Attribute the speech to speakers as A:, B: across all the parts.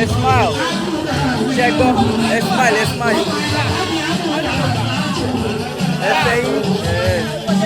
A: Smile. Check up. Smile, smile. Essa aí.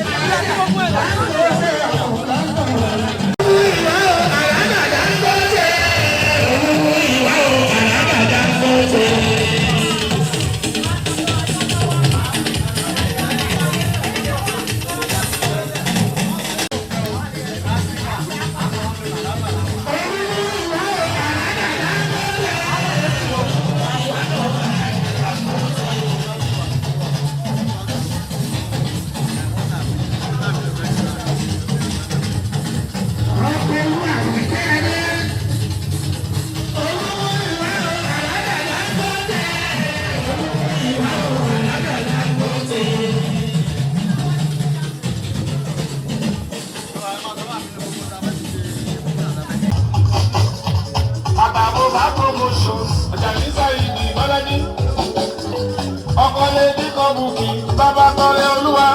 B: Bàbá tọrẹ Olúwa,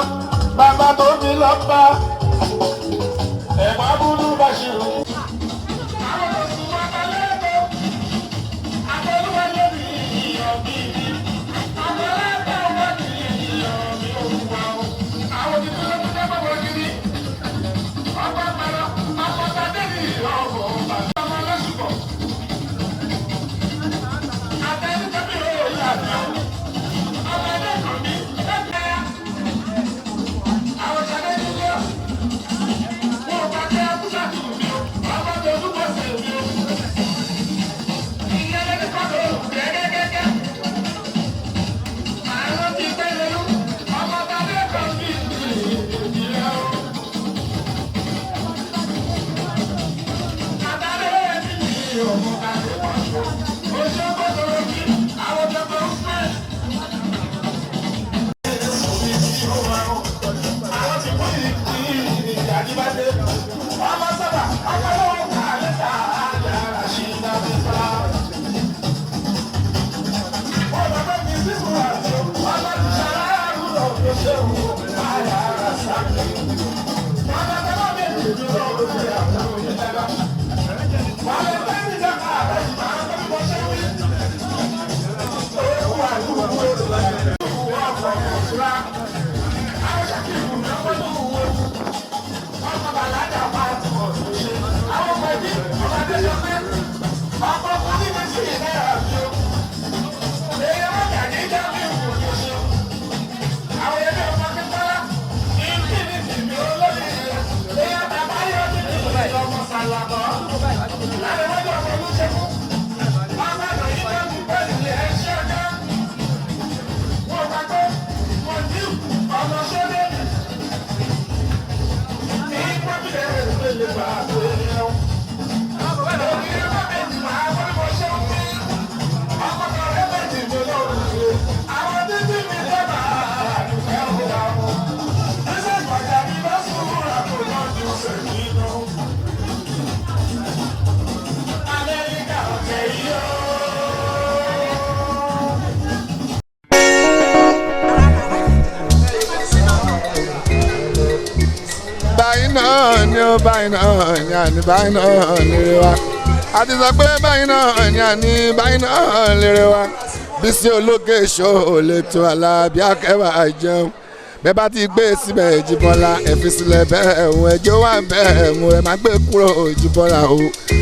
B: bàbá tó fi lọ́pàá, ẹ̀gbọ́n búrú bá ṣe rú. Àwọn oṣù bàbá lẹ́kọ̀ọ́, àtọ́lúwa lórí ìyọ̀ bíbí, àwọn aláàbọ̀ wọ́n ti ìyọ̀ bí olúwa o. Àwọn ti tún lọ́dún tẹ́gbọ̀n wọ́n kiri, ọgbà pẹ̀lú ọkọ̀ tàbí ìyọ̀ ọ̀bọ̀ bàbá ọmọ lọ́sùpọ̀. Àtẹ̀yìn tẹ́bí ó yà ní ọ.
C: Báyìí náà ni àní báyìí náà lèrè wa a ti sọ pé báyìí náà ni àní báyìí náà lèrè wa Bísí Ológe Show lè tó Alábí Akẹ́wà jẹun bẹ́ẹ̀ bá ti gbé síbẹ̀ Jíbọ́lá ẹ fi sílẹ̀ bẹ́ẹ̀ ẹ̀hún ẹjọ́ wà bẹ́ẹ̀ ẹ̀hún ẹ má gbé kúrò Jíbọ́lá o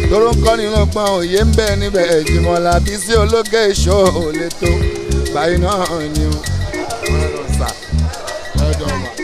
C: tóró ń kọ́ nínú gbọ́n òye ń bẹ níbẹ̀ Jíbọ́lá Bísí Ológe Show lè tó báyìí náà ni o. jọba.